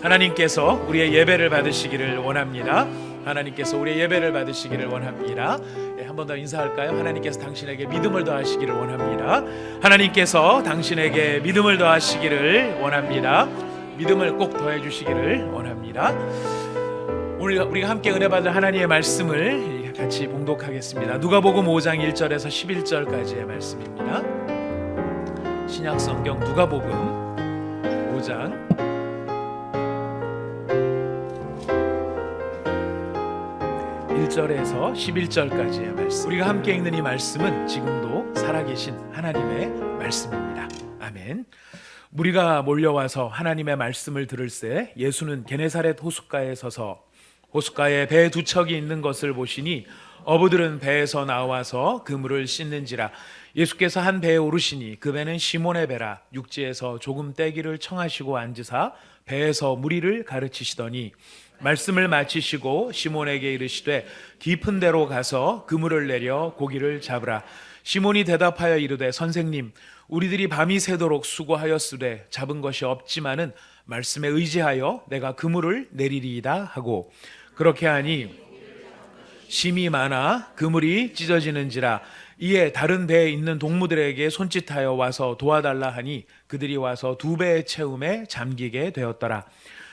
하나님께서 우리의 예배를 받으시기를 원합니다. 하나님께서 우리의 예배를 받으시기를 원합니다. 한 번 더 인사할까요? 하나님께서 당신에게 믿음을 더하시기를 원합니다. 하나님께서 당신에게 믿음을 더하시기를 원합니다. 믿음을 꼭 더해 주시기를 원합니다. 오늘 우리가 함께 은혜 받을 하나님의 말씀을 같이 봉독하겠습니다. 누가복음 5장 1절에서 11절까지의 말씀입니다. 신약 성경 누가복음 5장 1절에서 11절까지의 말씀. 우리가 함께 읽는 이 말씀은 지금도 살아계신 하나님의 말씀입니다. 아멘. 무리가 몰려와서 하나님의 말씀을 들을새 예수는 게네사렛 호숫가에 서서 호숫가에 배 두 척이 있는 것을 보시니 어부들은 배에서 나와서 그물을 씻는지라. 예수께서 한 배에 오르시니 그 배는 시몬의 배라. 육지에서 조금 떼기를 청하시고 앉으사 배에서 무리를 가르치시더니 말씀을 마치시고 시몬에게 이르시되 깊은 데로 가서 그물을 내려 고기를 잡으라. 시몬이 대답하여 이르되 선생님, 우리들이 밤이 새도록 수고하였으되 잡은 것이 없지만은 말씀에 의지하여 내가 그물을 내리리이다 하고, 그렇게 하니 심이 많아 그물이 찢어지는지라. 이에 다른 배에 있는 동무들에게 손짓하여 와서 도와달라 하니 그들이 와서 두 배의 채움에 잠기게 되었더라.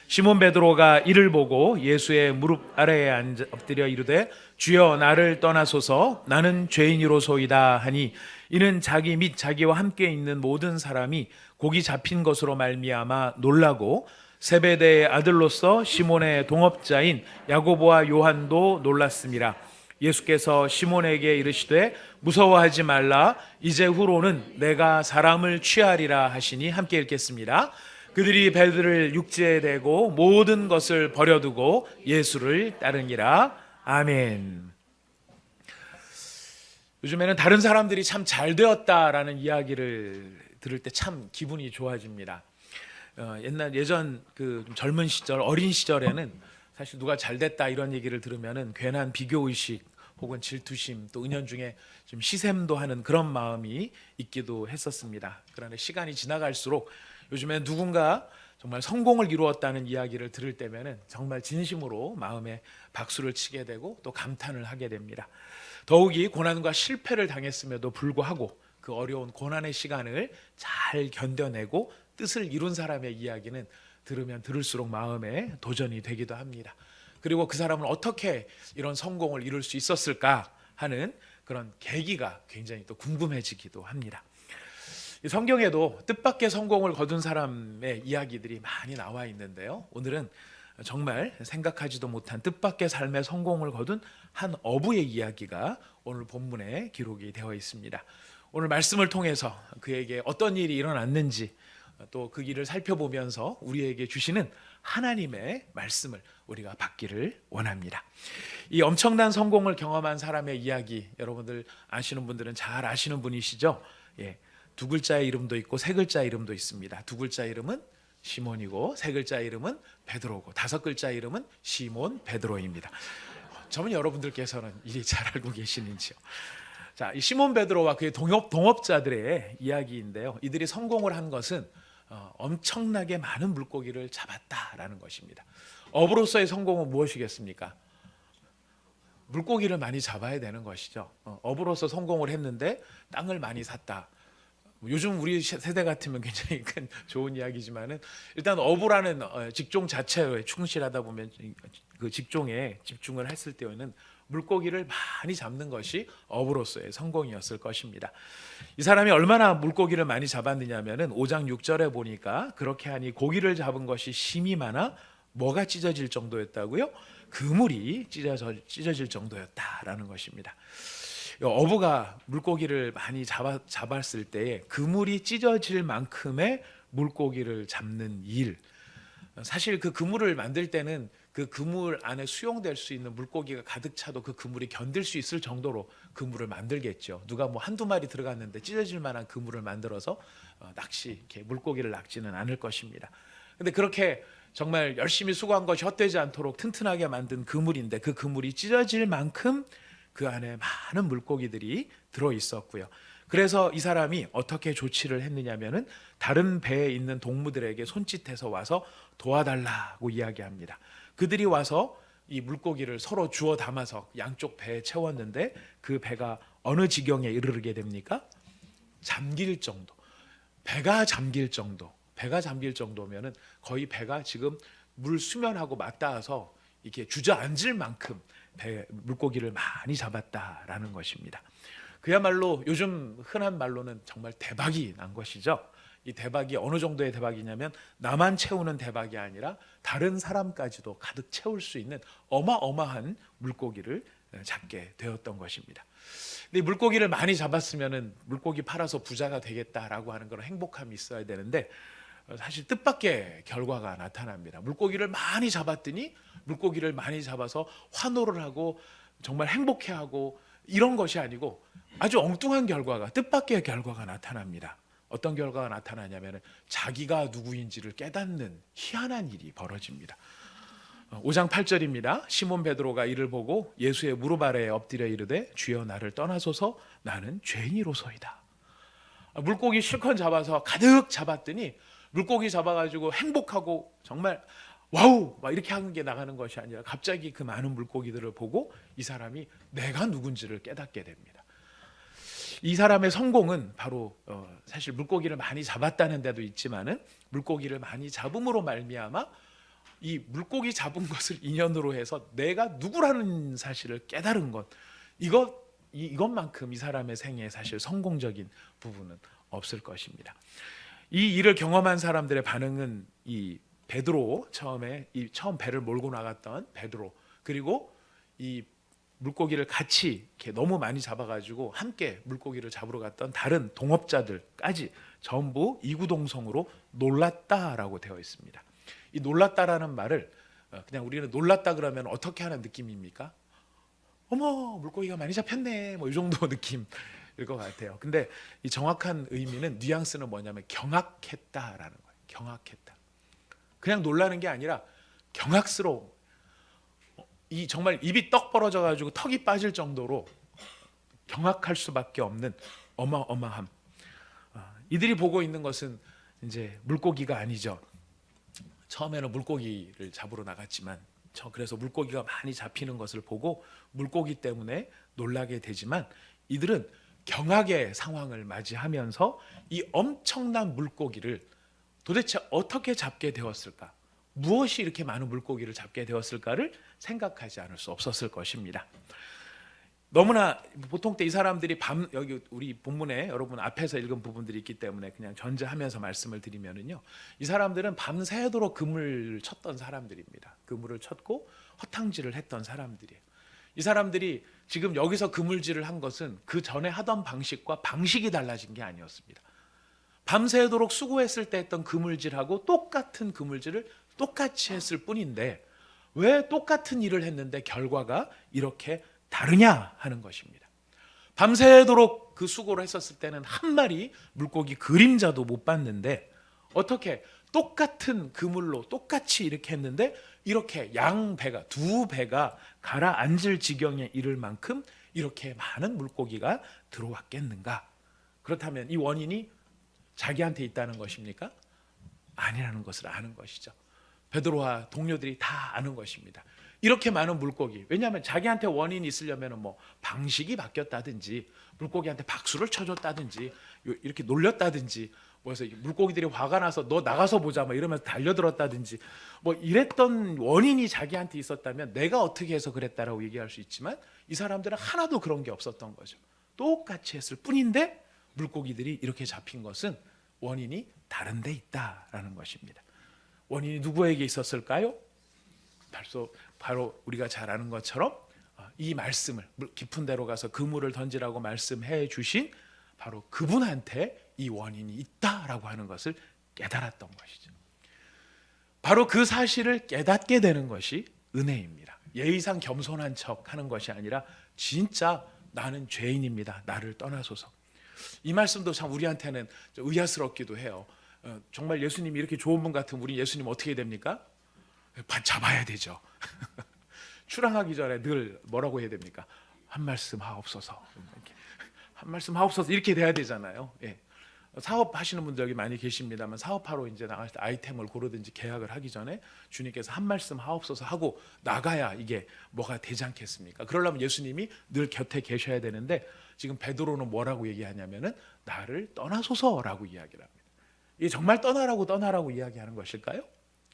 시몬 베드로가 이를 보고 예수의 무릎 아래에 엎드려 이르되 주여, 나를 떠나소서, 나는 죄인이로소이다 하니, 이는 자기 및 자기와 함께 있는 모든 사람이 고기 잡힌 것으로 말미암아 놀라고 세베대의 아들로서 시몬의 동업자인 야고보와 요한도 놀랐습니다. 예수께서 시몬에게 이르시되 무서워하지 말라, 이제 후로는 내가 사람을 취하리라 하시니, 함께 읽겠습니다. 그들이 배들을 육지에 대고 모든 것을 버려두고 예수를 따르니라. 아멘. 요즘에는 다른 사람들이 참 잘 되었다라는 이야기를 들을 때 참 기분이 좋아집니다. 예전 그 젊은 시절, 어린 시절에는 사실 누가 잘 됐다 이런 얘기를 들으면은 괜한 비교 의식 혹은 질투심, 또 은연중에 좀 시샘도 하는 그런 마음이 있기도 했었습니다. 그런데 시간이 지나갈수록 요즘에 누군가 정말 성공을 이루었다는 이야기를 들을 때면은 정말 진심으로 마음에 박수를 치게 되고 또 감탄을 하게 됩니다. 더욱이 고난과 실패를 당했음에도 불구하고 그 어려운 고난의 시간을 잘 견뎌내고 뜻을 이룬 사람의 이야기는 들으면 들을수록 마음에 도전이 되기도 합니다. 그리고 그 사람은 어떻게 이런 성공을 이룰 수 있었을까 하는 그런 계기가 굉장히 또 궁금해지기도 합니다. 성경에도 뜻밖의 성공을 거둔 사람의 이야기들이 많이 나와 있는데요, 오늘은 정말 생각하지도 못한 뜻밖의 삶의 성공을 거둔 한 어부의 이야기가 오늘 본문에 기록이 되어 있습니다. 오늘 말씀을 통해서 그에게 어떤 일이 일어났는지, 또 그 일을 살펴보면서 우리에게 주시는 하나님의 말씀을 우리가 받기를 원합니다. 이 엄청난 성공을 경험한 사람의 이야기, 여러분들 아시는 분들은 잘 아시는 분이시죠? 두 글자의 이름도 있고 세 글자 이름도 있습니다. 두 글자 이름은 시몬이고 세 글자 이름은 베드로고 다섯 글자 이름은 시몬 베드로입니다. 저는 여러분들께서는 이리 잘 알고 계시는지요? 자, 이 시몬 베드로와 그의 동업자들의 이야기인데요, 이들이 성공을 한 것은 엄청나게 많은 물고기를 잡았다라는 것입니다. 어부로서의 성공은 무엇이겠습니까? 물고기를 많이 잡아야 되는 것이죠. 어부로서 성공을 했는데 땅을 많이 샀다. 요즘 우리 세대 같으면 굉장히 큰 좋은 이야기지만은, 일단 어부라는 직종 자체에 충실하다 보면 그 직종에 집중을 했을 때에는 물고기를 많이 잡는 것이 어부로서의 성공이었을 것입니다. 이 사람이 얼마나 물고기를 많이 잡았느냐면은 5장 6절에 보니까 그렇게 하니 고기를 잡은 것이 심이 많아 뭐가 찢어질 정도였다고요? 그물이 찢어질 정도였다라는 것입니다. 어부가 물고기를 많이 잡았을 때에 그물이 찢어질 만큼의 물고기를 잡는 일, 사실 그 그물을 만들 때는 그 그물 안에 수용될 수 있는 물고기가 가득 차도 그 그물이 견딜 수 있을 정도로 그물을 만들겠죠. 누가 뭐 한두 마리 들어갔는데 찢어질 만한 그물을 만들어서 이렇게 물고기를 낚지는 않을 것입니다. 근데 그렇게 정말 열심히 수고한 것이 헛되지 않도록 튼튼하게 만든 그물인데, 그 그물이 찢어질 만큼 그 안에 많은 물고기들이 들어 있었고요. 그래서 이 사람이 어떻게 조치를 했느냐면은 다른 배에 있는 동무들에게 손짓해서 와서 도와달라고 이야기합니다. 그들이 와서 이 물고기를 서로 주워 담아서 양쪽 배에 채웠는데 그 배가 어느 지경에 이르게 됩니까? 잠길 정도. 배가 잠길 정도. 배가 잠길 정도면은 거의 배가 지금 물 수면하고 맞닿아서 이렇게 주저앉을 만큼 물고기를 많이 잡았다라는 것입니다. 그야말로 요즘 흔한 말로는 정말 대박이 난 것이죠. 이 대박이 어느 정도의 대박이냐면 나만 채우는 대박이 아니라 다른 사람까지도 가득 채울 수 있는 어마어마한 물고기를 잡게 되었던 것입니다. 근데 물고기를 많이 잡았으면은 물고기 팔아서 부자가 되겠다라고 하는 그런 행복함이 있어야 되는데 사실 뜻밖의 결과가 나타납니다. 물고기를 많이 잡았더니 물고기를 많이 잡아서 환호를 하고 정말 행복해하고 이런 것이 아니고 아주 엉뚱한 결과가, 뜻밖의 결과가 나타납니다. 어떤 결과가 나타나냐면 자기가 누구인지를 깨닫는 희한한 일이 벌어집니다. 5장 8절입니다. 시몬 베드로가 이를 보고 예수의 무릎 아래에 엎드려 이르되 주여 나를 떠나소서 나는 죄인이로소이다. 물고기 실컷 잡아서 가득 잡았더니 물고기 잡아가지고 행복하고 정말 와우 막 이렇게 하는 게 나가는 것이 아니라 갑자기 그 많은 물고기들을 보고 이 사람이 내가 누군지를 깨닫게 됩니다. 이 사람의 성공은 바로 사실 물고기를 많이 잡았다는 데도 있지만은 물고기를 많이 잡음으로 말미암아 이 물고기 잡은 것을 인연으로 해서 내가 누구라는 사실을 깨달은 것, 이것만큼 이 사람의 생애에 사실 성공적인 부분은 없을 것입니다. 이 일을 경험한 사람들의 반응은 이 베드로, 처음 배를 몰고 나갔던 베드로, 그리고 이 물고기를 같이 이렇게 너무 많이 잡아가지고 함께 물고기를 잡으러 갔던 다른 동업자들까지 전부 이구동성으로 놀랐다라고 되어 있습니다. 이 놀랐다라는 말을 그냥 우리는 놀랐다 그러면 어떻게 하는 느낌입니까? 어머 물고기가 많이 잡혔네 뭐 이 정도 느낌일 것 같아요. 근데 이 정확한 의미는 뉘앙스는 뭐냐면 경악했다라는 거예요. 경악했다. 그냥 놀라는 게 아니라 경악스러움. 이 정말 입이 떡 벌어져 가지고 턱이 빠질 정도로 경악할 수밖에 없는 어마어마함. 이들이 보고 있는 것은 이제 물고기가 아니죠. 처음에는 물고기를 잡으러 나갔지만 그래서 물고기가 많이 잡히는 것을 보고 물고기 때문에 놀라게 되지만 이들은 경악의 상황을 맞이하면서 이 엄청난 물고기를 도대체 어떻게 잡게 되었을까? 무엇이 이렇게 많은 물고기를 잡게 되었을까를 생각하지 않을 수 없었을 것입니다. 너무나 보통 때 이 사람들이 여기 우리 본문에 여러분 앞에서 읽은 부분들이 있기 때문에 그냥 전제하면서 말씀을 드리면은요, 이 사람들은 밤새도록 그물을 쳤던 사람들입니다. 그물을 쳤고 허탕질을 했던 사람들이에요. 이 사람들이 지금 여기서 그물질을 한 것은 그 전에 하던 방식과 방식이 달라진 게 아니었습니다. 밤새도록 수고했을 때 했던 그물질하고 똑같은 그물질을 똑같이 했을 뿐인데 왜 똑같은 일을 했는데 결과가 이렇게 다르냐 하는 것입니다. 밤새도록 그 수고를 했었을 때는 한 마리 물고기 그림자도 못 봤는데 어떻게 똑같은 그물로 똑같이 이렇게 했는데 이렇게 두 배가 가라앉을 지경에 이를 만큼 이렇게 많은 물고기가 들어왔겠는가? 그렇다면 이 원인이 자기한테 있다는 것입니까? 아니라는 것을 아는 것이죠. 베드로와 동료들이 다 아는 것입니다. 이렇게 많은 물고기, 왜냐하면 자기한테 원인이 있으려면 뭐 방식이 바뀌었다든지 물고기한테 박수를 쳐줬다든지 이렇게 놀렸다든지 그래서 물고기들이 화가 나서 너 나가서 보자 뭐 이러면서 달려들었다든지 뭐 이랬던 원인이 자기한테 있었다면 내가 어떻게 해서 그랬다라고 얘기할 수 있지만 이 사람들은 하나도 그런 게 없었던 거죠. 똑같이 했을 뿐인데 물고기들이 이렇게 잡힌 것은 원인이 다른 데 있다라는 것입니다. 원인이 누구에게 있었을까요? 바로 우리가 잘 아는 것처럼 이 말씀을 깊은 데로 가서 그물을 던지라고 말씀해 주신 바로 그분한테 이 원인이 있다라고 하는 것을 깨달았던 것이죠. 바로 그 사실을 깨닫게 되는 것이 은혜입니다. 예의상 겸손한 척 하는 것이 아니라 진짜 나는 죄인입니다. 나를 떠나소서. 이 말씀도 참 우리한테는 좀 의아스럽기도 해요. 정말 예수님이 이렇게 좋은 분 같으면 우리 예수님 어떻게 됩니까? 잡아야 되죠. 출항하기 전에 늘 뭐라고 해야 됩니까? 한 말씀 하옵소서. 한 말씀 하옵소서 이렇게 돼야 되잖아요. 예. 사업하시는 분들 여기 많이 계십니다만 사업하러 이제 나갈 때 아이템을 고르든지 계약을 하기 전에 주님께서 한 말씀 하옵소서 하고 나가야 이게 뭐가 되지 않겠습니까? 그러려면 예수님이 늘 곁에 계셔야 되는데 지금 베드로는 뭐라고 얘기하냐면은 나를 떠나소서라고 이야기를 합니다. 이게 정말 떠나라고 이야기하는 것일까요?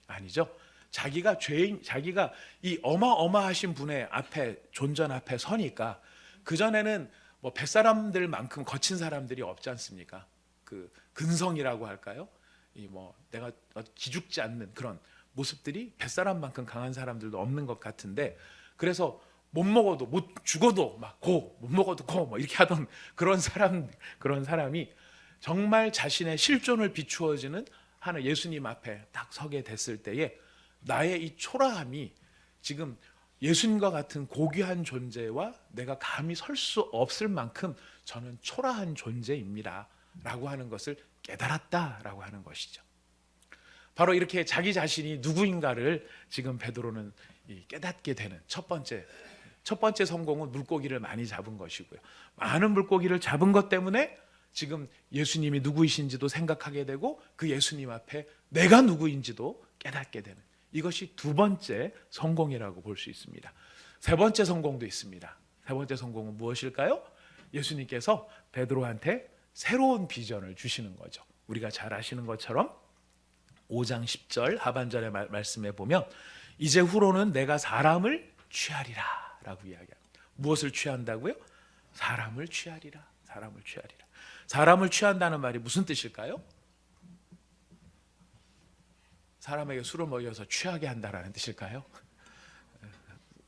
아니죠. 자기가 죄인, 자기가 이 어마어마하신 분의 앞에 존전 앞에 서니까 그 전에는 뭐 뱃사람들만큼 거친 사람들이 없지 않습니까? 그 근성이라고 할까요? 이 뭐 내가 기죽지 않는 그런 모습들이 뱃사람만큼 강한 사람들도 없는 것 같은데 그래서 못 먹어도 못 죽어도 막 고 못 먹어도 고 뭐 이렇게 하던 그런 사람이 정말 자신의 실존을 비추어지는 하는 예수님 앞에 딱 서게 됐을 때에 나의 이 초라함이 지금 예수님과 같은 고귀한 존재와 내가 감히 설 수 없을 만큼 저는 초라한 존재입니다 라고 하는 것을 깨달았다라고 하는 것이죠. 바로 이렇게 자기 자신이 누구인가를 지금 베드로는 깨닫게 되는 첫 번째 성공은 물고기를 많이 잡은 것이고요. 많은 물고기를 잡은 것 때문에 지금 예수님이 누구이신지도 생각하게 되고 그 예수님 앞에 내가 누구인지도 깨닫게 되는 이것이 두 번째 성공이라고 볼 수 있습니다. 세 번째 성공도 있습니다. 세 번째 성공은 무엇일까요? 예수님께서 베드로한테 새로운 비전을 주시는 거죠. 우리가 잘 아시는 것처럼 5장 10절 하반절의 말씀에 보면 이제 후로는 내가 사람을 취하리라 라고 이야기합니다. 무엇을 취한다고요? 사람을 취하리라. 사람을 취한다는 말이 무슨 뜻일까요? 사람에게 술을 먹여서 취하게 한다라는 뜻일까요?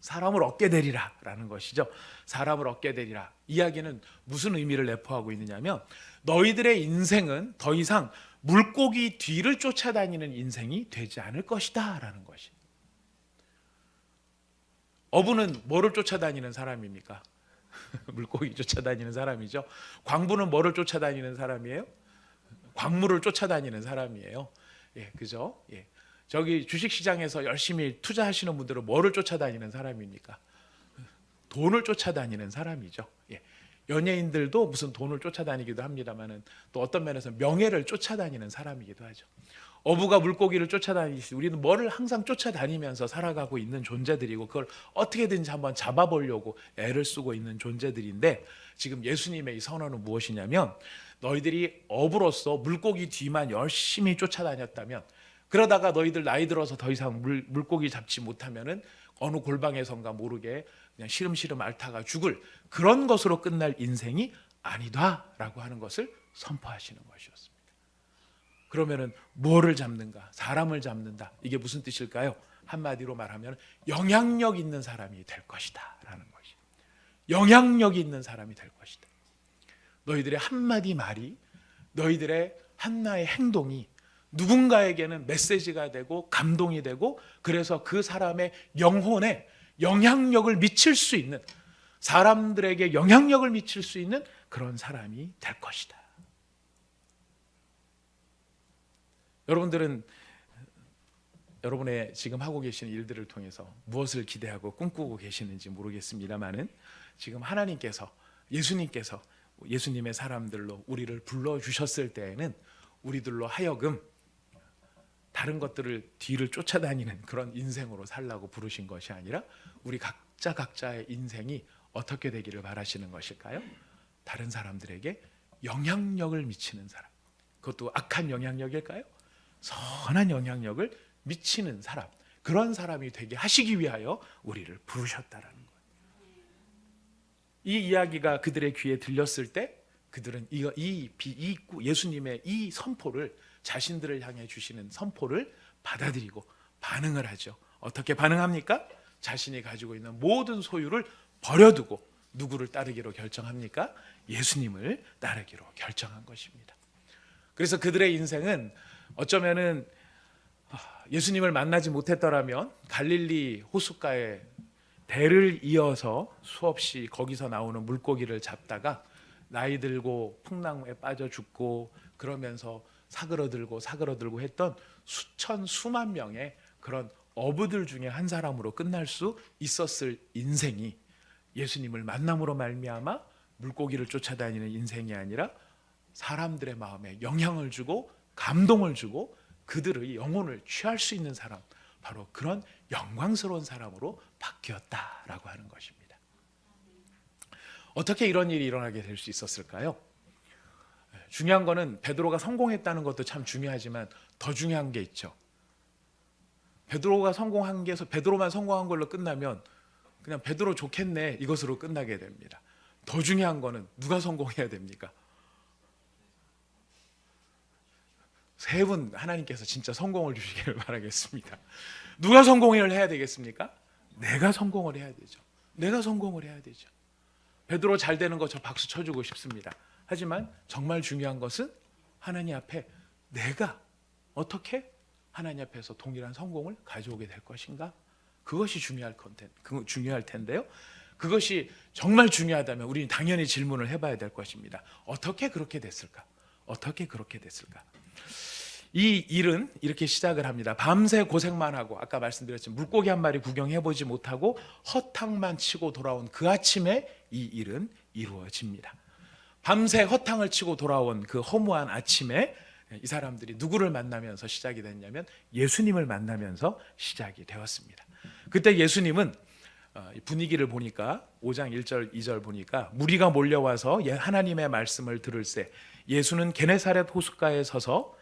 사람을 얻게 되리라 라는 것이죠. 사람을 얻게 되리라. 이야기는 무슨 의미를 내포하고 있느냐면 너희들의 인생은 더 이상 물고기 뒤를 쫓아다니는 인생이 되지 않을 것이다 라는 것이. 어부는 뭐를 쫓아다니는 사람입니까? 물고기 쫓아다니는 사람이죠. 광부는 뭐를 쫓아다니는 사람이에요? 광물을 쫓아다니는 사람이에요. 예, 그죠? 예. 저기 주식시장에서 열심히 투자하시는 분들은 뭐를 쫓아다니는 사람입니까? 돈을 쫓아다니는 사람이죠. 예. 연예인들도 무슨 돈을 쫓아다니기도 합니다만은 또 어떤 면에서 명예를 쫓아다니는 사람이기도 하죠. 어부가 물고기를 쫓아다니듯이 우리는 뭐를 항상 쫓아다니면서 살아가고 있는 존재들이고 그걸 어떻게든지 한번 잡아보려고 애를 쓰고 있는 존재들인데 지금 예수님의 이 선언은 무엇이냐면 너희들이 어부로서 물고기 뒤만 열심히 쫓아다녔다면 그러다가 너희들 나이 들어서 더 이상 물고기 잡지 못하면은 어느 골방에선가 모르게 그냥 시름시름 앓다가 죽을 그런 것으로 끝날 인생이 아니다라고 하는 것을 선포하시는 것이었습니다. 그러면은 뭐를 잡는가? 사람을 잡는다. 이게 무슨 뜻일까요? 한마디로 말하면 영향력 있는 사람이 될 것이다라는 것이. 영향력 있는 사람이 될 것이다. 너희들의 한마디 말이 너희들의 한나의 행동이 누군가에게는 메시지가 되고 감동이 되고 그래서 그 사람의 영혼에 영향력을 미칠 수 있는 사람들에게 영향력을 미칠 수 있는 그런 사람이 될 것이다. 여러분들은 여러분의 지금 하고 계시는 일들을 통해서 무엇을 기대하고 꿈꾸고 계시는지 모르겠습니다만은 지금 하나님께서 예수님께서 예수님의 사람들로 우리를 불러주셨을 때에는 우리들로 하여금 다른 것들을 뒤를 쫓아다니는 그런 인생으로 살라고 부르신 것이 아니라 우리 각자의 인생이 어떻게 되기를 바라시는 것일까요? 다른 사람들에게 영향력을 미치는 사람. 그것도 악한 영향력일까요? 선한 영향력을 미치는 사람. 그런 사람이 되게 하시기 위하여 우리를 부르셨다라는 거예요. 이 이야기가 그들의 귀에 들렸을 때 그들은 예수님의 이 선포를 자신들을 향해 주시는 선포를 받아들이고 반응을 하죠. 어떻게 반응합니까? 자신이 가지고 있는 모든 소유를 버려두고 누구를 따르기로 결정합니까? 예수님을 따르기로 결정한 것입니다. 그래서 그들의 인생은 어쩌면은 예수님을 만나지 못했더라면 갈릴리 호숫가에 대를 이어서 수없이 거기서 나오는 물고기를 잡다가 나이 들고 풍랑에 빠져 죽고 그러면서 사그러들고 했던 수만 명의 그런 어부들 중에 한 사람으로 끝날 수 있었을 인생이 예수님을 만남으로 말미암아 물고기를 쫓아다니는 인생이 아니라 사람들의 마음에 영향을 주고 감동을 주고 그들의 영혼을 취할 수 있는 사람, 바로 그런 영광스러운 사람으로 바뀌었다라고 하는 것입니다. 어떻게 이런 일이 일어나게 될 수 있었을까요? 중요한 거는 베드로가 성공했다는 것도 참 중요하지만 더 중요한 게 있죠. 베드로가 성공한 게 베드로만 성공한 걸로 끝나면 그냥 베드로 좋겠네 이것으로 끝나게 됩니다. 더 중요한 거는 누가 성공해야 됩니까? 세 분 하나님께서 진짜 성공을 주시기를 바라겠습니다. 누가 성공을 해야 되겠습니까? 내가 성공을 해야 되죠. 내가 성공을 해야 되죠. 베드로 잘 되는 거 저 박수 쳐주고 싶습니다. 하지만 정말 중요한 것은 하나님 앞에 내가 어떻게 하나님 앞에서 동일한 성공을 가져오게 될 것인가? 그것이 중요할 텐데요. 그것이 정말 중요하다면 우리는 당연히 질문을 해봐야 될 것입니다. 어떻게 그렇게 됐을까? 어떻게 그렇게 됐을까? 이 일은 이렇게 시작을 합니다. 밤새 고생만 하고 아까 말씀드렸지만 물고기 한 마리 구경해보지 못하고 허탕만 치고 돌아온 그 아침에 이 일은 이루어집니다. 밤새 허탕을 치고 돌아온 그 허무한 아침에 이 사람들이 누구를 만나면서 시작이 됐냐면 예수님을 만나면서 시작이 되었습니다. 그때 예수님은 분위기를 보니까 5장 1절 2절 보니까 무리가 몰려와서 하나님의 말씀을 들을새 예수는 게네사렛 호숫가에 서서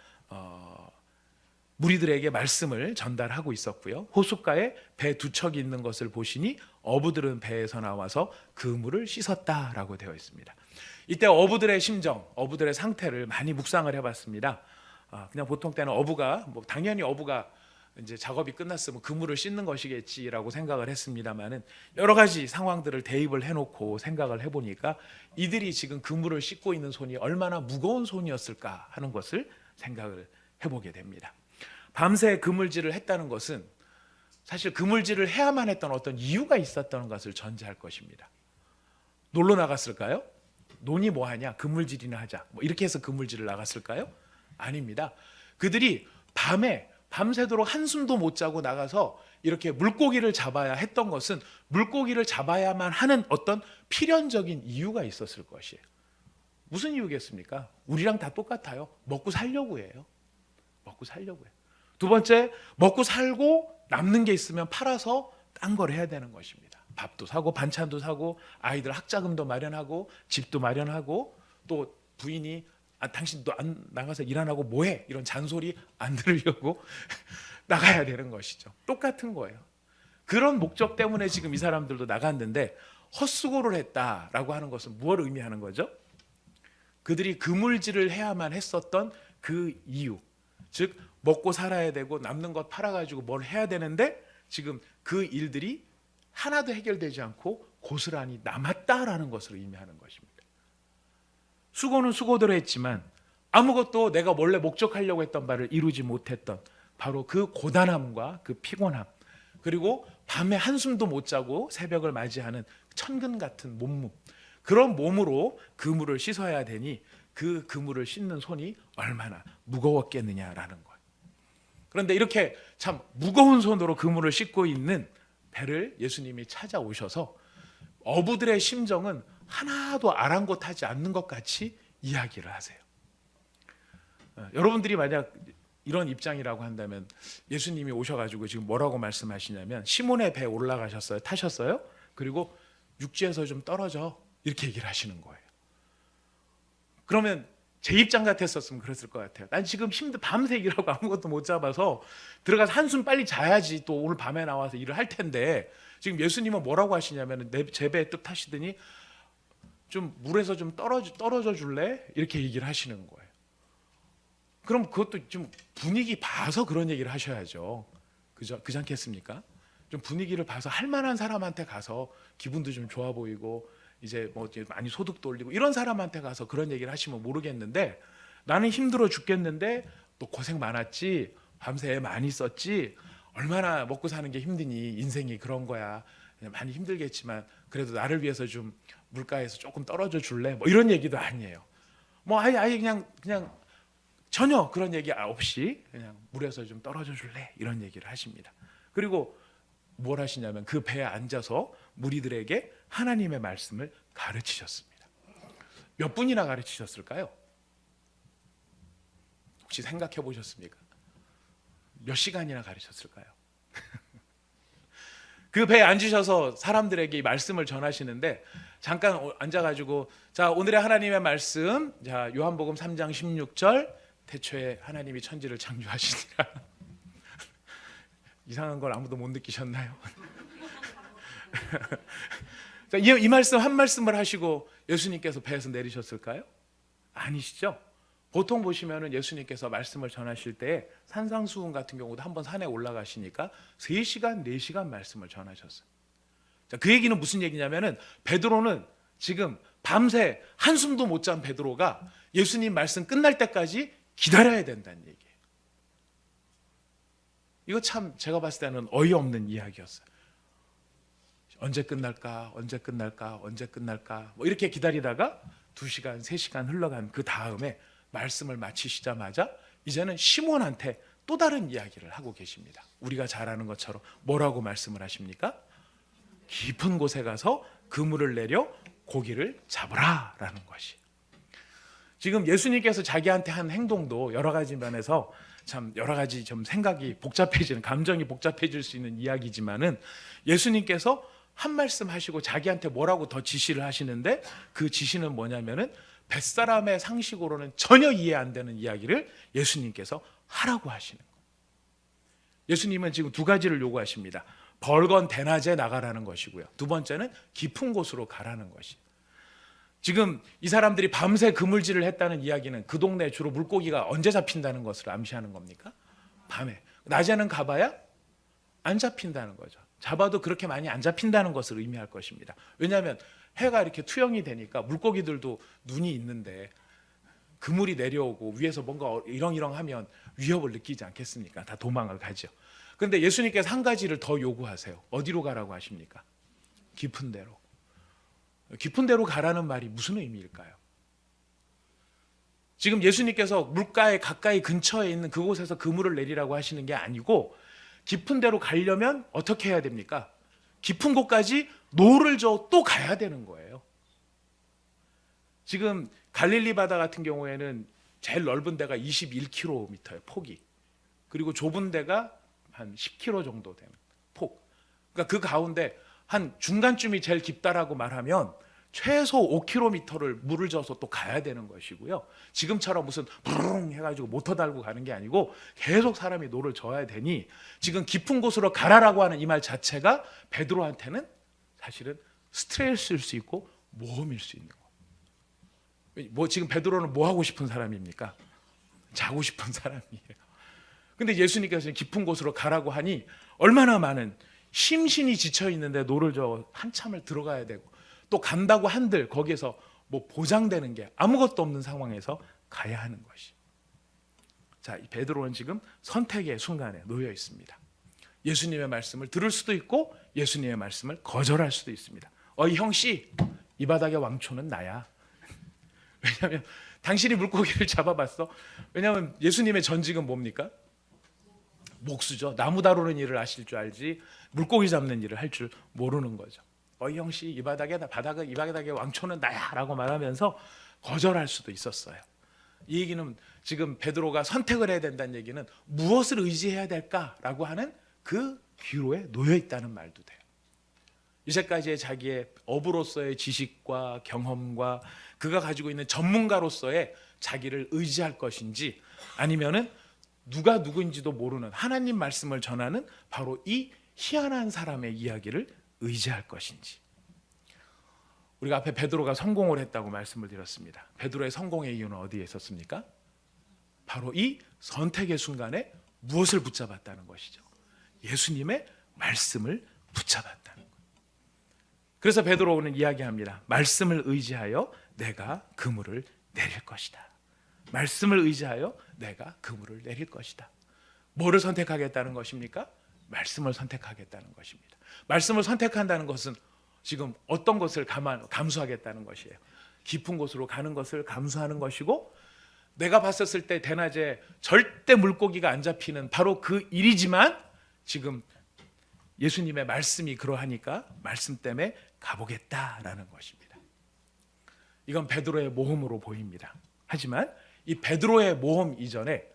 무리들에게 말씀을 전달하고 있었고요. 호숫가에 배 두 척이 있는 것을 보시니 어부들은 배에서 나와서 그 물을 씻었다라고 되어 있습니다. 이때 어부들의 심정, 어부들의 상태를 많이 묵상을 해봤습니다. 그냥 보통 때는 어부가 당연히 어부가 이제 작업이 끝났으면 그물을 씻는 것이겠지라고 생각을 했습니다만은 여러 가지 상황들을 대입을 해놓고 생각을 해보니까 이들이 지금 그물을 씻고 있는 손이 얼마나 무거운 손이었을까 하는 것을 생각을 해보게 됩니다. 밤새 그물질을 했다는 것은 사실 그물질을 해야만 했던 어떤 이유가 있었던 것을 전제할 것입니다. 놀러 나갔을까요? 논이 뭐하냐? 그물질이나 하자. 이렇게 해서 그물질을 나갔을까요? 아닙니다. 그들이 밤새도록 한숨도 못 자고 나가서 이렇게 물고기를 잡아야 했던 것은 물고기를 잡아야만 하는 어떤 필연적인 이유가 있었을 것이에요. 무슨 이유겠습니까? 우리랑 다 똑같아요. 먹고 살려고 해요. 먹고 살려고 해요. 두 번째, 먹고 살고 남는 게 있으면 팔아서 딴 걸 해야 되는 것입니다. 밥도 사고 반찬도 사고 아이들 학자금도 마련하고 집도 마련하고 또 부인이 당신도 안 나가서 일 안 하고 뭐해? 이런 잔소리 안 들으려고 나가야 되는 것이죠. 똑같은 거예요. 그런 목적 때문에 지금 이 사람들도 나갔는데 헛수고를 했다라고 하는 것은 무엇을 의미하는 거죠? 그들이 그물질을 해야만 했었던 그 이유, 즉 먹고 살아야 되고 남는 것 팔아가지고 뭘 해야 되는데 지금 그 일들이 하나도 해결되지 않고 고스란히 남았다라는 것을 의미하는 것입니다. 수고는 수고대로 했지만 아무것도 내가 원래 목적하려고 했던 바를 이루지 못했던 바로 그 고단함과 그 피곤함, 그리고 밤에 한숨도 못 자고 새벽을 맞이하는 천근 같은 몸무, 그런 몸으로 그물을 씻어야 되니 그 그물을 씻는 손이 얼마나 무거웠겠느냐라는 거예요. 그런데 이렇게 참 무거운 손으로 그물을 씻고 있는 배를 예수님이 찾아오셔서 어부들의 심정은 하나도 아랑곳하지 않는 것 같이 이야기를 하세요. 여러분들이 만약 이런 입장이라고 한다면 예수님이 오셔가지고 지금 뭐라고 말씀하시냐면 시몬의 배에 올라가셨어요? 타셨어요? 그리고 육지에서 좀 떨어져 이렇게 얘기를 하시는 거예요. 그러면 제 입장 같았었으면 그랬을 것 같아요. 난 지금 밤새 일하고 아무것도 못 잡아서 들어가서 한숨 빨리 자야지 또 오늘 밤에 나와서 일을 할 텐데 지금 예수님은 뭐라고 하시냐면 제 배에 뚝 타시더니 좀 물에서 좀 떨어져 줄래? 이렇게 얘기를 하시는 거예요. 그럼 그것도 좀 분위기 봐서 그런 얘기를 하셔야죠. 그지 않겠습니까? 좀 분위기를 봐서 할 만한 사람한테 가서 기분도 좀 좋아 보이고 이제 뭐 많이 소득도 올리고 이런 사람한테 가서 그런 얘기를 하시면 모르겠는데 나는 힘들어 죽겠는데 또 고생 많았지, 밤새 애 많이 썼지, 얼마나 먹고 사는 게 힘드니, 인생이 그런 거야, 많이 힘들겠지만 그래도 나를 위해서 좀 물가에서 조금 떨어져 줄래? 뭐 이런 얘기도 아니에요. 뭐 아예 그냥 전혀 그런 얘기 없이 그냥 물에서 좀 떨어져 줄래? 이런 얘기를 하십니다. 그리고 뭘 하시냐면 그 배에 앉아서 무리들에게 하나님의 말씀을 가르치셨습니다. 몇 분이나 가르치셨을까요? 혹시 생각해 보셨습니까? 몇 시간이나 가르쳤을까요? 그 배에 앉으셔서 사람들에게 이 말씀을 전하시는데 잠깐 앉아가지고 자, 오늘의 하나님의 말씀, 자, 요한복음 3장 16절, 태초에 하나님이 천지를 창조하시니라. 이상한 걸 아무도 못 느끼셨나요? 자, 이 말씀 한 말씀을 하시고 예수님께서 배에서 내리셨을까요? 아니시죠? 보통 보시면은 예수님께서 말씀을 전하실 때 산상수훈 같은 경우도 한번 산에 올라가시니까 3시간, 4시간 말씀을 전하셨어요. 자, 그 얘기는 무슨 얘기냐면은 베드로는 지금 밤새 한숨도 못 잔 베드로가 예수님 말씀 끝날 때까지 기다려야 된다는 얘기예요. 이거 참 제가 봤을 때는 어이없는 이야기였어요. 언제 끝날까? 언제 끝날까? 언제 끝날까? 뭐 이렇게 기다리다가 2시간, 3시간 흘러간 그 다음에 말씀을 마치시자마자 이제는 시몬한테 또 다른 이야기를 하고 계십니다. 우리가 잘 아는 것처럼 뭐라고 말씀을 하십니까? 깊은 곳에 가서 그물을 내려 고기를 잡으라 라는 것이. 지금 예수님께서 자기한테 한 행동도 여러 가지 면에서 참 여러 가지 좀 생각이 복잡해지는, 감정이 복잡해질 수 있는 이야기지만은 예수님께서 한 말씀 하시고 자기한테 뭐라고 더 지시를 하시는데 그 지시는 뭐냐면은 뱃사람의 상식으로는 전혀 이해 안 되는 이야기를 예수님께서 하라고 하시는 거예요. 예수님은 지금 2가지를 요구하십니다. 벌건 대낮에 나가라는 것이고요. 2번째는 깊은 곳으로 가라는 것이. 지금 이 사람들이 밤새 그물질을 했다는 이야기는 그 동네에 주로 물고기가 언제 잡힌다는 것을 암시하는 겁니까? 밤에. 낮에는 가봐야 안 잡힌다는 거죠. 잡아도 그렇게 많이 안 잡힌다는 것을 의미할 것입니다. 왜냐하면 해가 이렇게 투영이 되니까 물고기들도 눈이 있는데 그물이 내려오고 위에서 뭔가 이렁이렁하면 위협을 느끼지 않겠습니까? 다 도망을 가죠. 그런데 예수님께서 한 가지를 더 요구하세요. 어디로 가라고 하십니까? 깊은 데로. 깊은 데로 가라는 말이 무슨 의미일까요? 지금 예수님께서 물가에 가까이 근처에 있는 그곳에서 그물을 내리라고 하시는 게 아니고 깊은 데로 가려면 어떻게 해야 됩니까? 깊은 곳까지 노를 저어 또 가야 되는 거예요. 지금 갈릴리 바다 같은 경우에는 제일 넓은 데가 21km예요, 폭이. 그리고 좁은 데가 한 10km 정도 되는 폭. 그러니까 그 가운데 한 중간쯤이 제일 깊다라고 말하면 최소 5km를 물을 저어서 또 가야 되는 것이고요. 지금처럼 무슨 부릉 해가지고 모터 달고 가는 게 아니고 계속 사람이 노를 저어야 되니 지금 깊은 곳으로 가라라고 하는 이 말 자체가 베드로한테는 사실은 스트레스일 수 있고 모험일 수 있는 거예요. 뭐 지금 베드로는 뭐 하고 싶은 사람입니까? 자고 싶은 사람이에요. 근데 예수님께서 깊은 곳으로 가라고 하니 얼마나 많은 심신이 지쳐 있는데 노를 저어 한참을 들어가야 되고 또 간다고 한들 거기에서 뭐 보장되는 게 아무것도 없는 상황에서 가야 하는 것이. 자, 이 베드로는 지금 선택의 순간에 놓여 있습니다. 예수님의 말씀을 들을 수도 있고 예수님의 말씀을 거절할 수도 있습니다. 이 형씨, 이 바닥의 왕초는 나야. 왜냐하면 당신이 물고기를 잡아봤어. 왜냐하면 예수님의 전직은 뭡니까? 목수죠. 나무 다루는 일을 하실 줄 알지 물고기 잡는 일을 할 줄 모르는 거죠. 이 형씨, 이 바닥의 왕초는 나야라고 말하면서 거절할 수도 있었어요. 이 얘기는 지금 베드로가 선택을 해야 된다는 얘기는 무엇을 의지해야 될까라고 하는 그 기로에 놓여 있다는 말도 돼요. 이제까지의 자기의 어부로서의 지식과 경험과 그가 가지고 있는 전문가로서의 자기를 의지할 것인지 아니면은 누가 누구인지도 모르는 하나님 말씀을 전하는 바로 이 희한한 사람의 이야기를 의지할 것인지. 우리가 앞에 베드로가 성공을 했다고 말씀을 드렸습니다. 베드로의 성공의 이유는 어디에 있었습니까? 바로 이 선택의 순간에 무엇을 붙잡았다는 것이죠. 예수님의 말씀을 붙잡았다는 것. 그래서 베드로는 이야기합니다. 말씀을 의지하여 내가 그물을 내릴 것이다. 말씀을 의지하여 내가 그물을 내릴 것이다. 뭐를 선택하겠다는 것입니까? 말씀을 선택하겠다는 것입니다. 말씀을 선택한다는 것은 지금 어떤 것을 감수하겠다는 것이에요. 깊은 곳으로 가는 것을 감수하는 것이고 내가 봤었을 때 대낮에 절대 물고기가 안 잡히는 바로 그 일이지만 지금 예수님의 말씀이 그러하니까 말씀 때문에 가보겠다라는 것입니다. 이건 베드로의 모험으로 보입니다. 하지만 이 베드로의 모험 이전에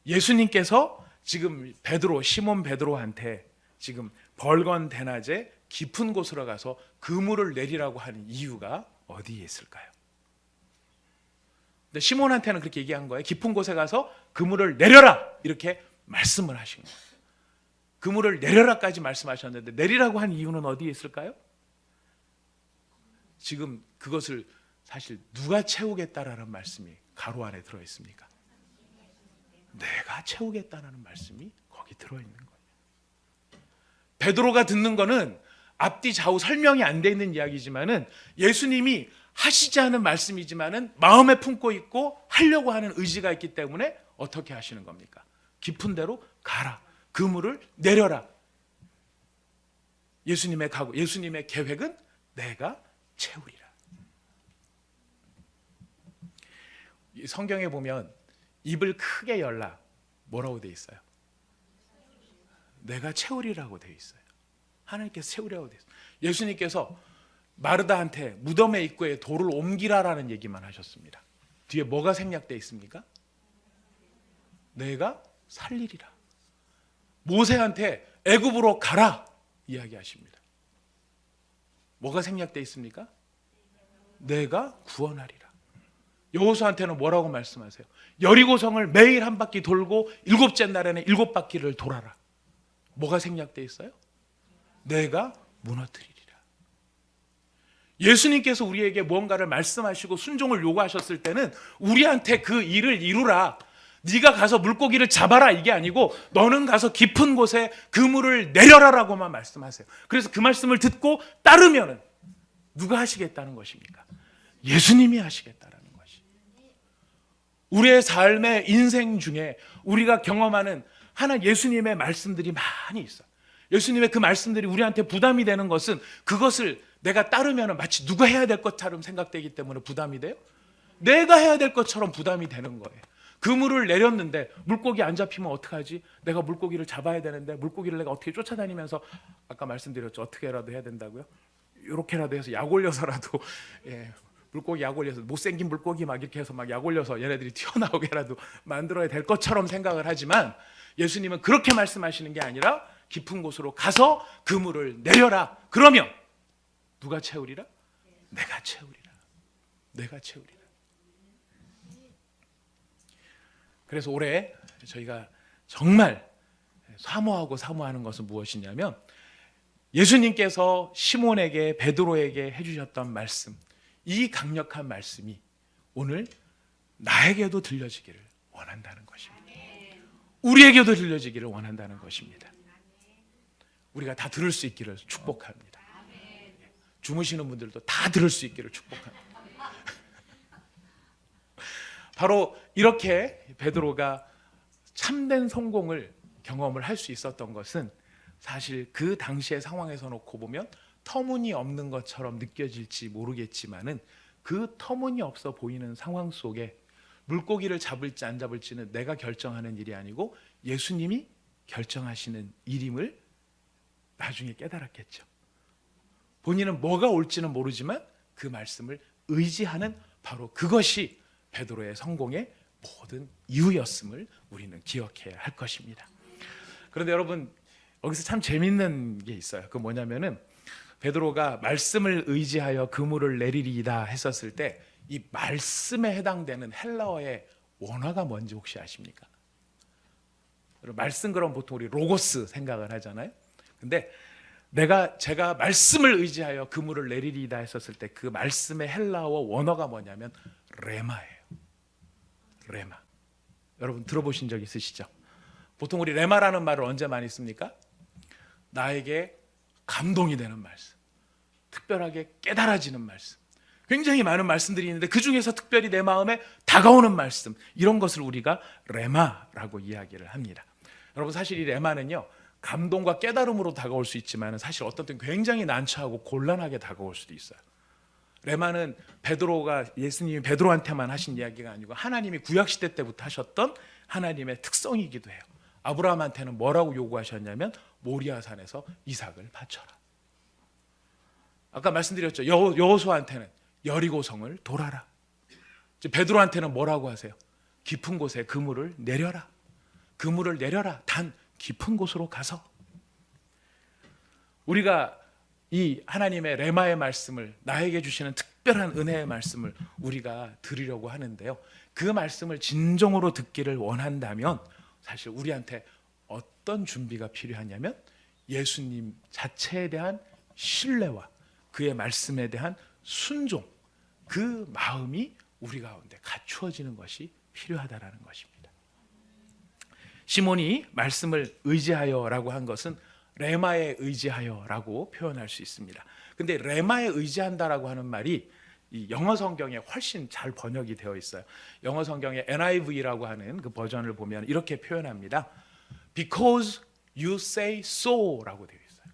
예수님께서 지금 시몬 베드로한테 지금 벌건 대낮에 깊은 곳으로 가서 그물을 내리라고 하는 이유가 어디에 있을까요? 근데 시몬한테는 그렇게 얘기한 거예요. 깊은 곳에 가서 그물을 내려라 이렇게 말씀을 하신 거예요. 그물을 내려라까지 말씀하셨는데 내리라고 한 이유는 어디에 있을까요? 지금 그것을 사실 누가 채우겠다라는 말씀이 가로 안에 들어 있습니까? 내가 채우겠다라는 말씀이 거기 들어 있는 거예요. 베드로가 듣는 거는 앞뒤 좌우 설명이 안 돼 있는 이야기지만은 예수님이 하시지 않은 말씀이지만은 마음에 품고 있고 하려고 하는 의지가 있기 때문에 어떻게 하시는 겁니까? 깊은 데로 가라. 그물을 내려라. 예수님의 각오, 예수님의 계획은 내가 채우리라. 성경에 보면 입을 크게 열라. 뭐라고 돼 있어요? 내가 채우리라고 돼 있어요. 하나님께서 채우리라고 돼 있어요. 예수님께서 마르다한테 무덤의 입구에 돌을 옮기라라는 얘기만 하셨습니다. 뒤에 뭐가 생략되어 있습니까? 내가 살리리라. 모세한테 애굽으로 가라 이야기하십니다. 뭐가 생략되어 있습니까? 내가 구원하리라. 여호수아한테는 뭐라고 말씀하세요? 여리고성을 매일 한 바퀴 돌고 일곱째 날에는 일곱 바퀴를 돌아라. 뭐가 생략되어 있어요? 내가 무너뜨리리라. 예수님께서 우리에게 무언가를 말씀하시고 순종을 요구하셨을 때는 우리한테 그 일을 이루라. 네가 가서 물고기를 잡아라 이게 아니고 너는 가서 깊은 곳에 그물을 내려라라고만 말씀하세요. 그래서 그 말씀을 듣고 따르면은 누가 하시겠다는 것입니까? 예수님이 하시겠다라는 것이. 우리의 삶의 인생 중에 우리가 경험하는 하나 예수님의 말씀들이 많이 있어요. 예수님의 그 말씀들이 우리한테 부담이 되는 것은 그것을 내가 따르면 마치 누가 해야 될 것처럼 생각되기 때문에 부담이 돼요. 내가 해야 될 것처럼 부담이 되는 거예요. 그물을 내렸는데 물고기 안 잡히면 어떡하지? 내가 물고기를 잡아야 되는데 물고기를 내가 어떻게 쫓아다니면서 아까 말씀드렸죠. 어떻게라도 해야 된다고요? 이렇게라도 해서 약 올려서라도 물고기 약 올려서 못생긴 물고기 막 이렇게 해서 막 약 올려서 얘네들이 튀어나오게라도 만들어야 될 것처럼 생각을 하지만 예수님은 그렇게 말씀하시는 게 아니라 깊은 곳으로 가서 그물을 내려라. 그러면 누가 채우리라? 내가 채우리라. 내가 채우리라. 그래서 올해 저희가 정말 사모하는 것은 무엇이냐면 예수님께서 시몬에게 베드로에게 해주셨던 말씀, 이 강력한 말씀이 오늘 나에게도 들려지기를 원한다는 것입니다. 우리에게도 들려지기를 원한다는 것입니다. 우리가 다 들을 수 있기를 축복합니다. 주무시는 분들도 다 들을 수 있기를 축복합니다. 바로 이렇게 베드로가 참된 성공을 경험을 할 수 있었던 것은 사실 그 당시의 상황에서 놓고 보면 터무니없는 것처럼 느껴질지 모르겠지만은 그 터무니없어 보이는 상황 속에 물고기를 잡을지 안 잡을지는 내가 결정하는 일이 아니고 예수님이 결정하시는 일임을 나중에 깨달았겠죠. 본인은 뭐가 올지는 모르지만 그 말씀을 의지하는 바로 그것이 베드로의 성공의 모든 이유였음을 우리는 기억해야 할 것입니다. 그런데 여러분 여기서 참 재밌는 게 있어요. 그 뭐냐면은 베드로가 말씀을 의지하여 그물을 내리리이다 했었을 때 이 말씀에 해당되는 헬라어의 원어가 뭔지 혹시 아십니까? 말씀 그럼 보통 우리 로고스 생각을 하잖아요. 근데 제가 말씀을 의지하여 그물을 내리리이다 했었을 때 그 말씀의 헬라어 원어가 뭐냐면 레마예요. 레마. 여러분 들어보신 적 있으시죠? 보통 우리 레마라는 말을 언제 많이 씁니까? 나에게 감동이 되는 말씀, 특별하게 깨달아지는 말씀, 굉장히 많은 말씀들이 있는데 그 중에서 특별히 내 마음에 다가오는 말씀, 이런 것을 우리가 레마라고 이야기를 합니다. 여러분 사실 이 레마는요 감동과 깨달음으로 다가올 수 있지만 사실 어떤 때는 굉장히 난처하고 곤란하게 다가올 수도 있어요. 레마는 예수님이 베드로한테만 하신 이야기가 아니고 하나님이 구약시대 때부터 하셨던 하나님의 특성이기도 해요. 아브라함한테는 뭐라고 요구하셨냐면 모리아산에서 이삭을 바쳐라. 아까 말씀드렸죠. 여호수아한테는 여리고성을 돌아라. 이제 베드로한테는 뭐라고 하세요? 깊은 곳에 그물을 내려라. 그물을 내려라. 단 깊은 곳으로 가서. 우리가 이 하나님의 레마의 말씀을, 나에게 주시는 특별한 은혜의 말씀을 우리가 드리려고 하는데요, 그 말씀을 진정으로 듣기를 원한다면 사실 우리한테 어떤 준비가 필요하냐면 예수님 자체에 대한 신뢰와 그의 말씀에 대한 순종, 그 마음이 우리 가운데 갖추어지는 것이 필요하다라는 것입니다. 시몬이 말씀을 의지하여라고 한 것은 레마에 의지하여라고 표현할 수 있습니다. 근데 레마에 의지한다라고 하는 말이 이 영어 성경에 훨씬 잘 번역이 되어 있어요. 영어 성경에 NIV라고 하는 그 버전을 보면 이렇게 표현합니다. Because you say so라고 되어 있어요.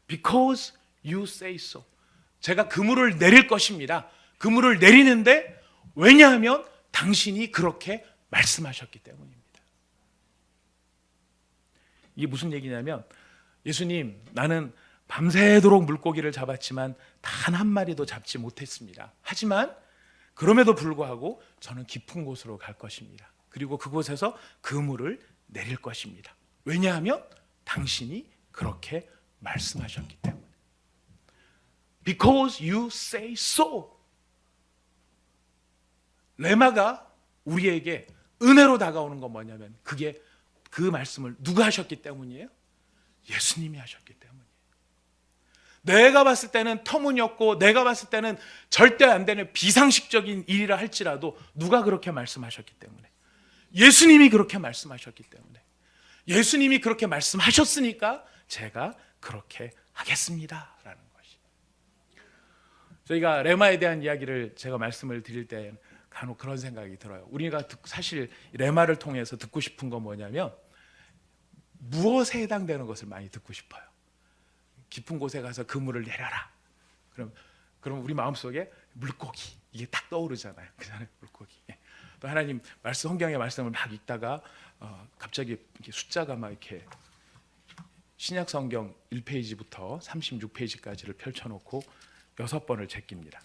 Because you say so. 제가 그물을 내릴 것입니다. 그물을 내리는데 왜냐하면 당신이 그렇게 말씀하셨기 때문입니다. 이게 무슨 얘기냐면, 예수님, 나는 밤새도록 물고기를 잡았지만 단 한 마리도 잡지 못했습니다. 하지만 그럼에도 불구하고 저는 깊은 곳으로 갈 것입니다. 그리고 그곳에서 그물을 내릴 것입니다. 왜냐하면 당신이 그렇게 말씀하셨기 때문에. Because you say so. 레마가 우리에게 은혜로 다가오는 건 뭐냐면 그게 그 말씀을 누가 하셨기 때문이에요? 예수님이 하셨기 때문이에요. 내가 봤을 때는 터무니없고 내가 봤을 때는 절대 안 되는 비상식적인 일이라 할지라도 누가 그렇게 말씀하셨기 때문에, 예수님이 그렇게 말씀하셨기 때문에, 예수님이 그렇게 말씀하셨으니까 제가 그렇게 하겠습니다 라는 것이. 저희가 레마에 대한 이야기를 제가 말씀을 드릴 때 간혹 그런 생각이 들어요. 우리가 사실 레마를 통해서 듣고 싶은 건 뭐냐면 무엇에 해당되는 것을 많이 듣고 싶어요. 깊은 곳에 가서 그물을 내려라. 그럼 우리 마음속에 물고기, 이게 딱 떠오르잖아요. 그잖아요, 물고기. 또 하나님 말씀, 성경의 말씀을 막 읽다가 갑자기 이렇게 숫자가 막 이렇게 신약 성경 1페이지부터 36페이지까지를 펼쳐놓고 6번을 제낍니다.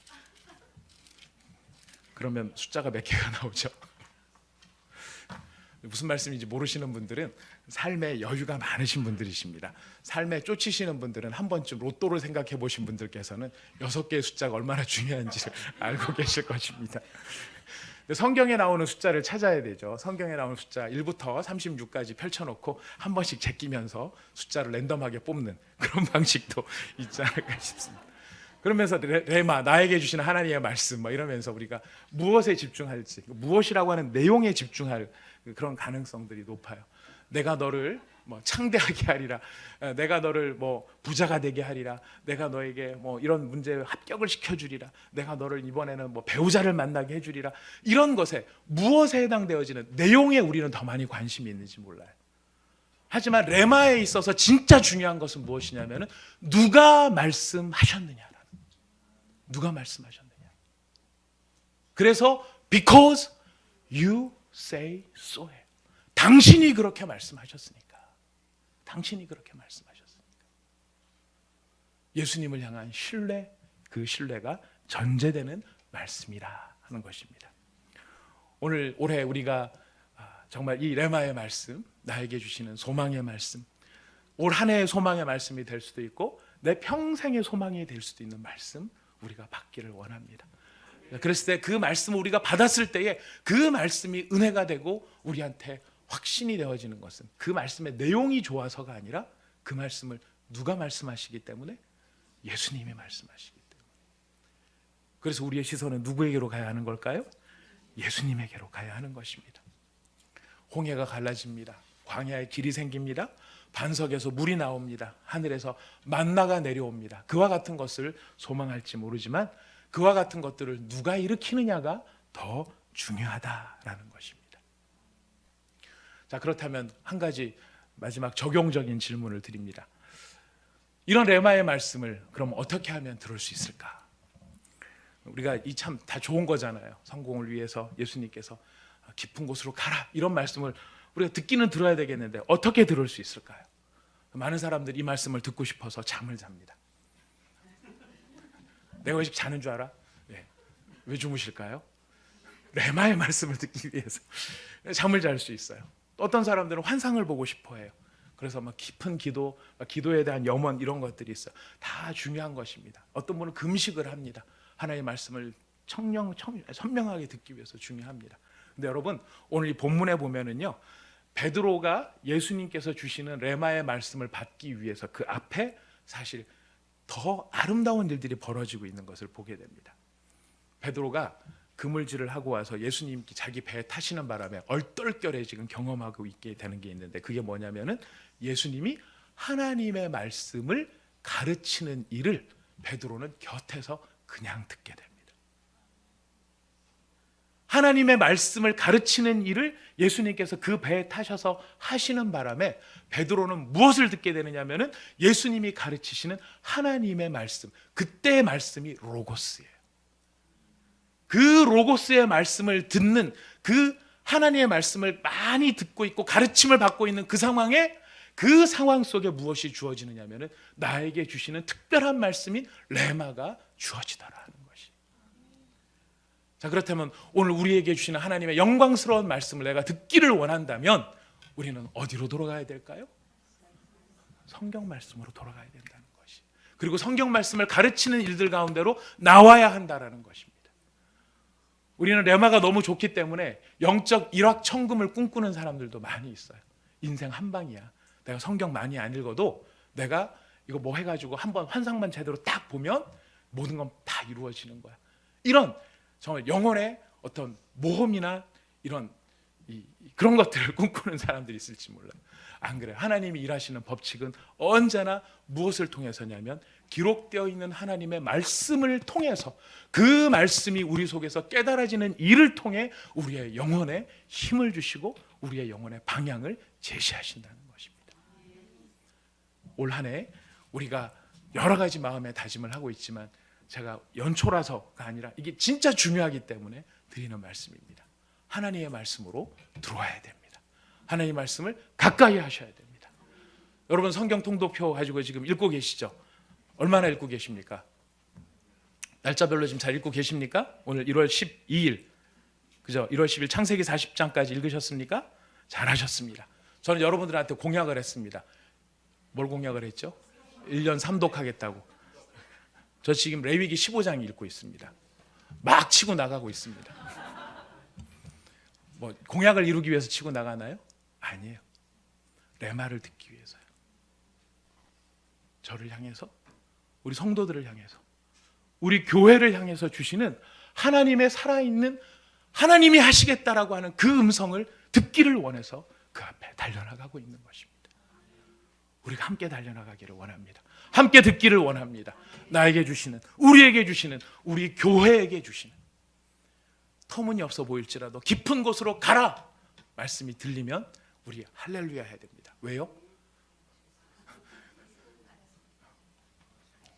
그러면 숫자가 몇 개가 나오죠? 무슨 말씀인지 모르시는 분들은 삶에 여유가 많으신 분들이십니다. 삶에 쫓이시는 분들은 한 번쯤 로또를 생각해 보신 분들께서는 6개의 숫자가 얼마나 중요한지를 알고 계실 것입니다. 성경에 나오는 숫자를 찾아야 되죠. 성경에 나오는 숫자 1부터 36까지 펼쳐놓고 한 번씩 제끼면서 숫자를 랜덤하게 뽑는 그런 방식도 있지 않을까 싶습니다. 그러면서 레마, 나에게 주시는 하나님의 말씀 이러면서 우리가 무엇에 집중할지, 무엇이라고 하는 내용에 집중할 그런 가능성들이 높아요. 내가 너를 창대하게 하리라, 내가 너를 부자가 되게 하리라, 내가 너에게 이런 문제에 합격을 시켜주리라, 내가 너를 이번에는 배우자를 만나게 해주리라, 이런 것에 무엇에 해당되어지는 내용에 우리는 더 많이 관심이 있는지 몰라요. 하지만 레마에 있어서 진짜 중요한 것은 무엇이냐면 누가 말씀하셨느냐, 누가 말씀하셨느냐. 그래서 because you say so예요. 당신이 그렇게 말씀하셨으니까. 당신이 그렇게 말씀하셨으니까. 예수님을 향한 신뢰, 그 신뢰가 전제되는 말씀이라 하는 것입니다. 올해 우리가 정말 이 레마의 말씀, 나에게 주시는 소망의 말씀, 올 한 해의 소망의 말씀이 될 수도 있고 내 평생의 소망이 될 수도 있는 말씀 우리가 받기를 원합니다. 그랬을 때 그 말씀을 우리가 받았을 때에 그 말씀이 은혜가 되고 우리한테 확신이 되어지는 것은 그 말씀의 내용이 좋아서가 아니라 그 말씀을 누가 말씀하시기 때문에, 예수님이 말씀하시기 때문에. 그래서 우리의 시선은 누구에게로 가야 하는 걸까요? 예수님에게로 가야 하는 것입니다. 홍해가 갈라집니다. 광야에 길이 생깁니다. 반석에서 물이 나옵니다. 하늘에서 만나가 내려옵니다. 그와 같은 것을 소망할지 모르지만 그와 같은 것들을 누가 일으키느냐가 더 중요하다라는 것입니다. 자, 그렇다면 한 가지 마지막 적용적인 질문을 드립니다. 이런 레마의 말씀을 그럼 어떻게 하면 들을 수 있을까? 우리가 이 참 다 좋은 거잖아요. 성공을 위해서 예수님께서 깊은 곳으로 가라, 이런 말씀을 우리가 듣기는 들어야 되겠는데 어떻게 들을 수 있을까요? 많은 사람들이 이 말씀을 듣고 싶어서 잠을 잡니다. 내가 왜 자는 줄 알아? 왜 주무실까요? 레마의 말씀을 듣기 위해서 잠을 잘 수 있어요. 어떤 사람들은 환상을 보고 싶어 해요. 그래서 막 깊은 기도, 기도에 대한 염원 이런 것들이 있어요. 다 중요한 것입니다. 어떤 분은 금식을 합니다. 하나님의 말씀을 선명하게 듣기 위해서 중요합니다. 근데 여러분, 오늘 이 본문에 보면은요, 베드로가 예수님께서 주시는 레마의 말씀을 받기 위해서 그 앞에 사실 더 아름다운 일들이 벌어지고 있는 것을 보게 됩니다. 베드로가 그물질을 하고 와서 예수님께 자기 배에 타시는 바람에 얼떨결에 지금 경험하고 있게 되는 게 있는데, 그게 뭐냐면은 예수님이 하나님의 말씀을 가르치는 일을 베드로는 곁에서 그냥 듣게 됩니다. 하나님의 말씀을 가르치는 일을 예수님께서 그 배에 타셔서 하시는 바람에 베드로는 무엇을 듣게 되느냐면은 예수님이 가르치시는 하나님의 말씀, 그때의 말씀이 로고스예요. 그 로고스의 말씀을 듣는, 그 하나님의 말씀을 많이 듣고 있고 가르침을 받고 있는 그 상황에, 그 상황 속에 무엇이 주어지느냐면은 나에게 주시는 특별한 말씀인 레마가 주어지더라 하는 것이. 자, 그렇다면 오늘 우리에게 주시는 하나님의 영광스러운 말씀을 내가 듣기를 원한다면 우리는 어디로 돌아가야 될까요? 성경 말씀으로 돌아가야 된다는 것이. 그리고 성경 말씀을 가르치는 일들 가운데로 나와야 한다라는 것입니다. 우리는 레마가 너무 좋기 때문에 영적 일확천금을 꿈꾸는 사람들도 많이 있어요. 인생 한 방이야. 내가 성경 많이 안 읽어도 내가 이거 뭐 해가지고 한번 환상만 제대로 딱 보면 모든 건 다 이루어지는 거야. 이런 정말 영혼의 어떤 모험이나 이런 그런 것들을 꿈꾸는 사람들이 있을지 몰라요. 안 그래요. 하나님이 일하시는 법칙은 언제나 무엇을 통해서냐면 기록되어 있는 하나님의 말씀을 통해서, 그 말씀이 우리 속에서 깨달아지는 일을 통해 우리의 영혼에 힘을 주시고 우리의 영혼의 방향을 제시하신다는 것입니다. 올 한 해 우리가 여러 가지 마음의 다짐을 하고 있지만 제가 연초라서가 아니라 이게 진짜 중요하기 때문에 드리는 말씀입니다. 하나님의 말씀으로 들어와야 됩니다. 하나님의 말씀을 가까이 하셔야 됩니다. 여러분, 성경 통독표 가지고 지금 읽고 계시죠? 얼마나 읽고 계십니까? 날짜별로 지금 잘 읽고 계십니까? 오늘 1월 12일, 그죠? 1월 10일 창세기 40장까지 읽으셨습니까? 잘하셨습니다. 저는 여러분들한테 공약을 했습니다. 뭘 공약을 했죠? 1년 3독하겠다고. 저 지금 레위기 15장 읽고 있습니다. 막 치고 나가고 있습니다. 뭐 공약을 이루기 위해서 치고 나가나요? 아니에요. 레마를 듣기 위해서요. 저를 향해서, 우리 성도들을 향해서, 우리 교회를 향해서 주시는 하나님의 살아있는, 하나님이 하시겠다라고 하는 그 음성을 듣기를 원해서 그 앞에 달려나가고 있는 것입니다. 우리가 함께 달려나가기를 원합니다. 함께 듣기를 원합니다. 나에게 주시는, 우리에게 주시는, 우리 교회에게 주시는, 터무니없어 보일지라도 깊은 곳으로 가라 말씀이 들리면 우리 할렐루야 해야 됩니다. 왜요?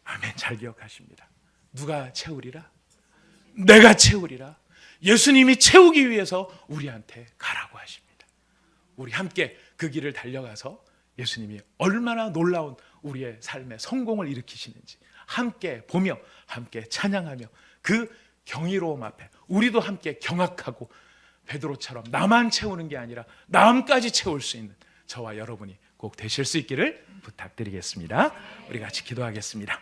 아멘. 잘 기억하십니다. 누가 채우리라? 내가 채우리라. 예수님이 채우기 위해서 우리한테 가라고 하십니다. 우리 함께 그 길을 달려가서 예수님이 얼마나 놀라운 우리의 삶의 성공을 일으키시는지 함께 보며 함께 찬양하며 그 경이로움 앞에 우리도 함께 경악하고 베드로처럼 나만 채우는 게 아니라 남까지 채울 수 있는 저와 여러분이 꼭 되실 수 있기를 부탁드리겠습니다. 우리 같이 기도하겠습니다.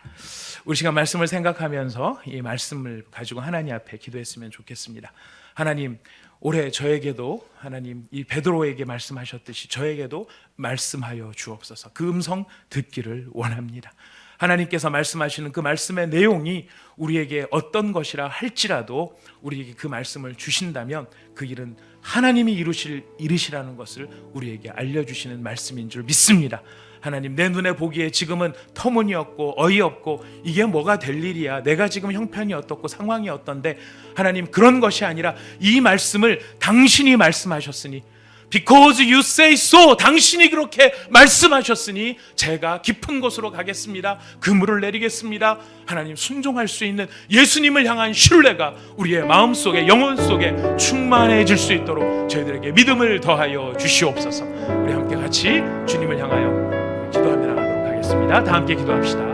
우리 시간 말씀을 생각하면서 이 말씀을 가지고 하나님 앞에 기도했으면 좋겠습니다. 하나님, 올해 저에게도 하나님 이 베드로에게 말씀하셨듯이 저에게도 말씀하여 주옵소서. 그 음성 듣기를 원합니다. 하나님께서 말씀하시는 그 말씀의 내용이 우리에게 어떤 것이라 할지라도 우리에게 그 말씀을 주신다면 그 일은 하나님이 이루실 일이시라는 것을 우리에게 알려주시는 말씀인 줄 믿습니다. 하나님, 내 눈에 보기에 지금은 터무니없고 어이없고 이게 뭐가 될 일이야, 내가 지금 형편이 어떻고 상황이 어떤데, 하나님 그런 것이 아니라 이 말씀을 당신이 말씀하셨으니, Because you say so, 당신이 그렇게 말씀하셨으니 제가 깊은 곳으로 가겠습니다. 그물을 내리겠습니다. 하나님, 순종할 수 있는 예수님을 향한 신뢰가 우리의 마음속에, 영혼 속에 충만해질 수 있도록 저희들에게 믿음을 더하여 주시옵소서. 우리 함께 같이 주님을 향하여 기도하며 나가도록 하겠습니다. 다 함께 기도합시다.